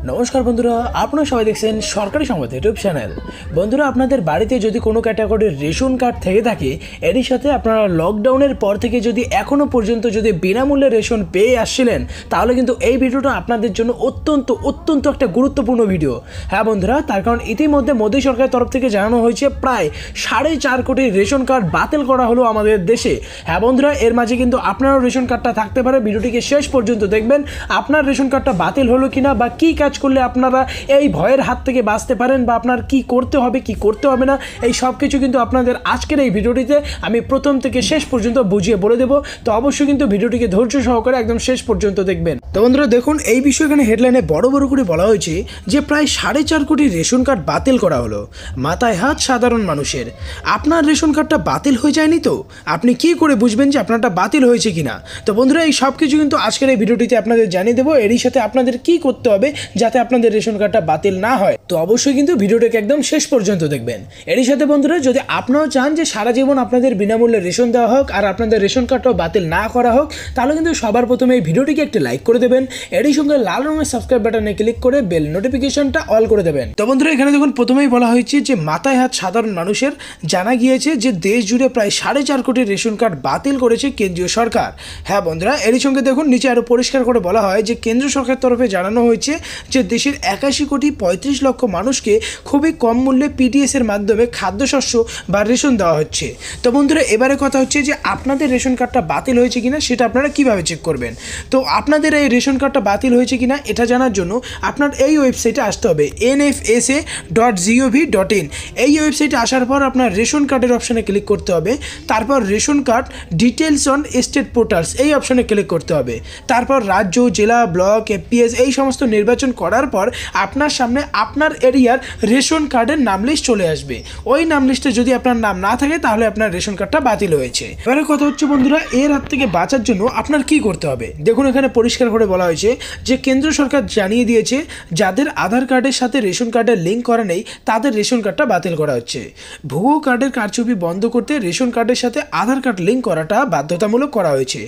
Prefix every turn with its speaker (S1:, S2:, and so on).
S1: নমস্কার বন্ধুরা, আপনারা সবাই দেখছেন সরকারি সংবাদ ইউটিউব চ্যানেল। বন্ধুরা, আপনাদের বাড়িতে যদি কোনো ক্যাটাগরির রেশন কার্ড থেকে থাকে, এরই সাথে আপনারা লকডাউনের পর থেকে যদি এখনও পর্যন্ত যদি বিনামূল্যে রেশন পেয়ে আসছিলেন, তাহলে কিন্তু এই ভিডিওটা আপনাদের জন্য অত্যন্ত একটা গুরুত্বপূর্ণ ভিডিও। হ্যাঁ বন্ধুরা, তার কারণ ইতিমধ্যে মোদী সরকারের তরফ থেকে জানানো হয়েছে প্রায় 4.5 কোটি রেশন কার্ড বাতিল করা হলো আমাদের দেশে। হ্যাঁ বন্ধুরা, এর মাঝে কিন্তু আপনারও রেশন কার্ডটা থাকতে পারে। ভিডিওটিকে শেষ পর্যন্ত দেখবেন আপনার রেশন কার্ডটা বাতিল হলো কিনা, বা কী কাজ করলে আপনারা এই ভয়ের হাত থেকে বাঁচতে পারেন, বা আপনার কি করতে হবে কি করতে হবে না, এই সব কিছু কিন্তু আপনাদের আজকের এই ভিডিওটিতে আমি প্রথম থেকে শেষ পর্যন্ত বুঝিয়ে বলে দেবো। তো অবশ্যই কিন্তু ভিডিওটিকে ধৈর্য সহকারে একদম শেষ পর্যন্ত দেখবেন। তো বন্ধুরা দেখুন, এই বিষয়ে এখানে হেডলাইনে বড় করে বলা হয়েছে যে প্রায় 4.5 কোটি রেশন কার্ড বাতিল করা হলো। মাথায় হাত সাধারণ মানুষের। আপনার রেশন কার্ডটা বাতিল হয়ে যায়নি তো? আপনি কি করে বুঝবেন যে আপনারটা বাতিল হয়েছে কিনা? তো বন্ধুরা, এই সব কিছু কিন্তু আজকের এই ভিডিওটিতে আপনাদের জানিয়ে দেবো। এরই সাথে আপনাদের কি করতে হবে যাতে আপনাদের রেশন কার্ডটা বাতিল না হয়। তো অবশ্যই কিন্তু ভিডিওটাকে একদম শেষ পর্যন্ত দেখবেন। এরই সাথে বন্ধুরা, যদি আপনারাও চান যে সারা জীবন আপনাদের বিনামূল্যে রেশন দেওয়া হোক আর আপনাদের রেশন কার্ডটাও বাতিল না করা হোক, তাহলে কিন্তু সবার প্রথমে এই ভিডিওটিকে একটি লাইক করে দেবেন। এরই সঙ্গে লাল রঙের সাবস্ক্রাইব বাটনে ক্লিক করে বেল নোটিফিকেশনটা অল করে দেবেন। তো বন্ধুরা, এখানে দেখুন প্রথমেই বলা হয়েছে যে মাথায় হাত সাধারণ মানুষের। জানা গিয়েছে যে দেশ জুড়ে প্রায় 4.5 কোটি রেশন কার্ড বাতিল করেছে কেন্দ্রীয় সরকার। হ্যাঁ বন্ধুরা, এরই সঙ্গে দেখুন নিচে আরও পরিষ্কার করে বলা হয় যে কেন্দ্র সরকারের তরফে জানানো হয়েছে যে দেশের 81 কোটি 35 লক্ষ মানুষকে খুবই কম মূল্যে পিডিএস এর মাধ্যমে খাদ্যশস্য বা রেশন দেওয়া হচ্ছে। তো বন্ধুরা, এবারে কথা হচ্ছে যে আপনাদের রেশন কার্ডটা বাতিল হয়েছে কিনা সেটা আপনারা কিভাবে চেক করবেন। তো আপনাদের এই রেশন কার্ডটা বাতিল হয়েছে কিনা এটা জানার জন্য আপনার এই ওয়েবসাইটে আসতে হবে, nfsa.gov.in। এই ওয়েবসাইটে আসার পর আপনার রেশন কার্ডের অপশানে ক্লিক করতে হবে। তারপর ration card details on state portals এই অপশানে ক্লিক করতে হবে। তারপর রাজ্য, জেলা, ব্লক, এপিএস এই সমস্ত নির্বাচন করার পর আপনার সামনে আপনার এরিয়ার রেশন কার্ডের নাম লিস্ট চলে আসবে। ওই নাম লিস্টে যদি আপনার নাম না থাকে তাহলে আপনার রেশন কার্ডটা বাতিল হয়েছে। এবারে কথা হচ্ছে বন্ধুরা, এর হাত থেকে বাঁচার জন্য আপনার কি করতে হবে। দেখুন এখানে পরিষ্কার করে বলা হয়েছে যে কেন্দ্র সরকার জানিয়ে দিয়েছে যাদের আধার কার্ডের সাথে রেশন কার্ডের লিঙ্ক করা নেই তাদের রেশন কার্ডটা বাতিল করা হচ্ছে। ভুয়ো কার্ডের কারচুপি বন্ধ করতে রেশন কার্ডের সাথে আধার কার্ড লিঙ্ক করাটা বাধ্যতামূলক করা হয়েছে।